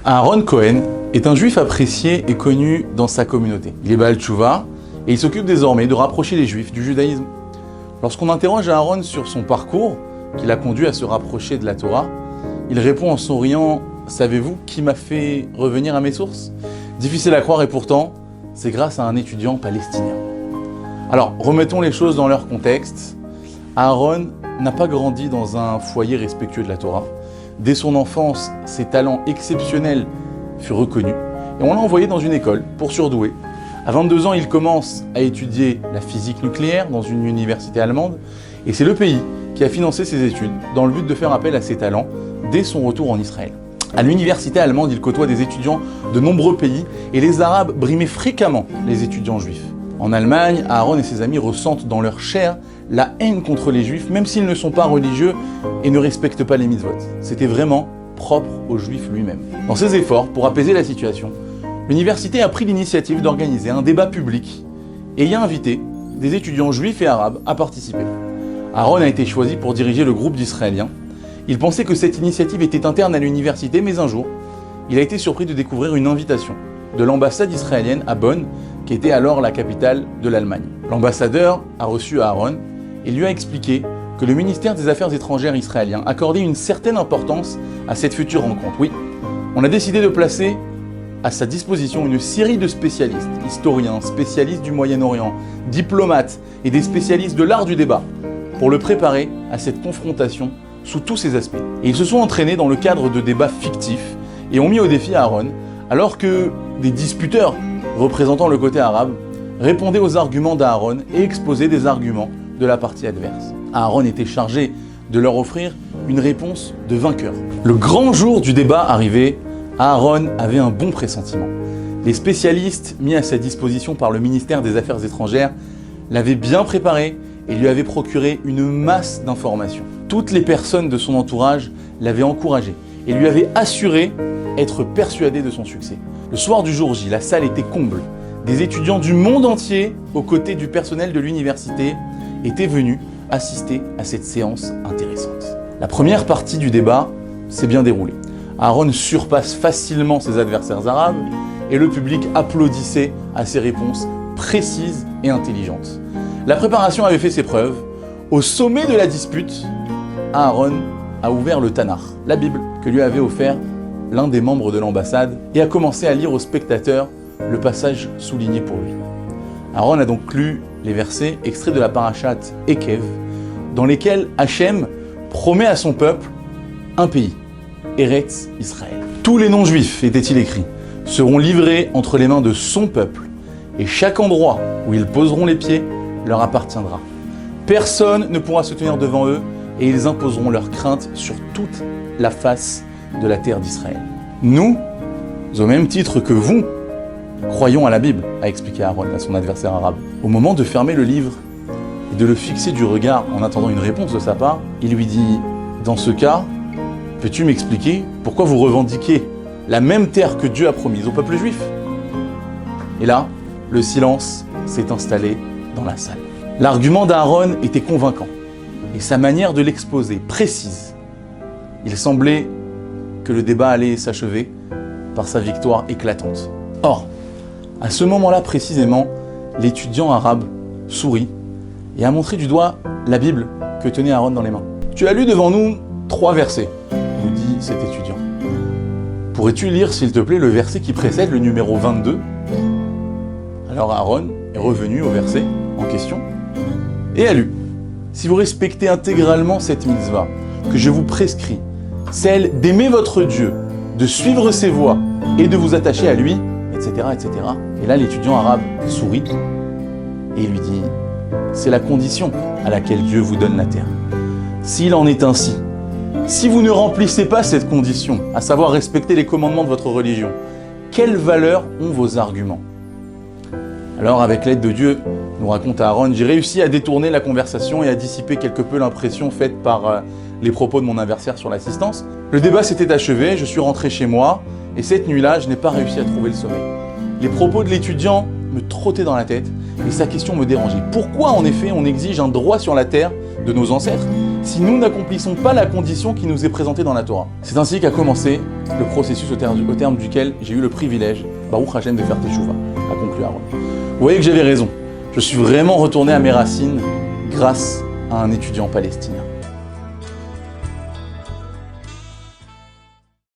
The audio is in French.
Aaron Cohen est un juif apprécié et connu dans sa communauté. Il est Baal Tchouva et il s'occupe désormais de rapprocher les juifs du judaïsme. Lorsqu'on interroge Aaron sur son parcours, qui l'a conduit à se rapprocher de la Torah, il répond en souriant « Savez-vous qui m'a fait revenir à mes sources ?» Difficile à croire et pourtant, c'est grâce à un étudiant palestinien. Alors, remettons les choses dans leur contexte. Aaron n'a pas grandi dans un foyer respectueux de la Torah. Dès son enfance, ses talents exceptionnels furent reconnus et on l'a envoyé dans une école pour surdouer. À 22 ans, il commence à étudier la physique nucléaire dans une université allemande et c'est le pays qui a financé ses études dans le but de faire appel à ses talents dès son retour en Israël. À l'université allemande, il côtoie des étudiants de nombreux pays et les Arabes brimaient fréquemment les étudiants juifs. En Allemagne, Aaron et ses amis ressentent dans leur chair la haine contre les juifs, même s'ils ne sont pas religieux et ne respectent pas les mitzvot. C'était vraiment propre aux juifs lui-même. Dans ses efforts pour apaiser la situation, l'université a pris l'initiative d'organiser un débat public et y a invité des étudiants juifs et arabes à participer. Aaron a été choisi pour diriger le groupe d'Israéliens. Il pensait que cette initiative était interne à l'université, mais un jour, il a été surpris de découvrir une invitation de l'ambassade israélienne à Bonn, qui était alors la capitale de l'Allemagne. L'ambassadeur a reçu Aaron et lui a expliqué que le ministère des Affaires étrangères israélien accordait une certaine importance à cette future rencontre. Oui, on a décidé de placer à sa disposition une série de spécialistes, historiens, spécialistes du Moyen-Orient, diplomates et des spécialistes de l'art du débat, pour le préparer à cette confrontation sous tous ses aspects. Et ils se sont entraînés dans le cadre de débats fictifs et ont mis au défi Aaron, alors que des disputeurs représentant le côté arabe répondaient aux arguments d'Aaron et exposaient des arguments de la partie adverse. Aaron était chargé de leur offrir une réponse de vainqueur. Le grand jour du débat arrivé, Aaron avait un bon pressentiment. Les spécialistes mis à sa disposition par le ministère des Affaires étrangères l'avaient bien préparé et lui avaient procuré une masse d'informations. Toutes les personnes de son entourage l'avaient encouragé et lui avaient assuré être persuadé de son succès. Le soir du jour J, la salle était comble. Des étudiants du monde entier, aux côtés du personnel de l'université, étaient venus assister à cette séance intéressante. La première partie du débat s'est bien déroulée. Aaron surpasse facilement ses adversaires arabes et le public applaudissait à ses réponses précises et intelligentes. La préparation avait fait ses preuves. Au sommet de la dispute, Aaron a ouvert le Tanakh, la Bible, que lui avait offert l'un des membres de l'ambassade, et a commencé à lire aux spectateurs le passage souligné pour lui. Aaron a donc lu les versets extraits de la parashate Ekev, dans lesquels Hachem promet à son peuple un pays, Eretz Israël. Tous les non-juifs, était-il écrit, seront livrés entre les mains de son peuple, et chaque endroit où ils poseront les pieds leur appartiendra. Personne ne pourra se tenir devant eux, et ils imposeront leurs craintes sur toute la face de la terre d'Israël. Nous, au même titre que vous, croyons à la Bible, a expliqué Aaron à son adversaire arabe. Au moment de fermer le livre et de le fixer du regard en attendant une réponse de sa part, il lui dit « Dans ce cas, peux-tu m'expliquer pourquoi vous revendiquez la même terre que Dieu a promise au peuple juif ?» Et là, le silence s'est installé dans la salle. L'argument d'Aaron était convaincant et sa manière de l'exposer précise. Il semblait que le débat allait s'achever par sa victoire éclatante. Or, à ce moment-là précisément, l'étudiant arabe sourit et a montré du doigt la Bible que tenait Aaron dans les mains. « Tu as lu devant nous 3 versets, nous dit cet étudiant. Pourrais-tu lire, s'il te plaît, le verset qui précède, le numéro 22 ?» Alors Aaron est revenu au verset en question et a lu « Si vous respectez intégralement cette mitzvah que je vous prescris, celle d'aimer votre Dieu, de suivre ses voies et de vous attacher à lui, etc. etc. » Et là, l'étudiant arabe sourit et lui dit « C'est la condition à laquelle Dieu vous donne la terre. S'il en est ainsi, si vous ne remplissez pas cette condition, à savoir respecter les commandements de votre religion, quelle valeur ont vos arguments ?» Alors, avec l'aide de Dieu, nous raconte Aaron, j'ai réussi à détourner la conversation et à dissiper quelque peu l'impression faite par les propos de mon adversaire sur l'assistance. Le débat s'était achevé, je suis rentré chez moi, et cette nuit-là, je n'ai pas réussi à trouver le sommeil. Les propos de l'étudiant me trottaient dans la tête, et sa question me dérangeait. Pourquoi, en effet, on exige un droit sur la terre de nos ancêtres si nous n'accomplissons pas la condition qui nous est présentée dans la Torah. C'est ainsi qu'a commencé le processus au terme duquel j'ai eu le privilège, Baruch Hashem, de faire Teshuvah, a conclu Aaron. Vous voyez que j'avais raison. Je suis vraiment retourné à mes racines grâce à un étudiant palestinien.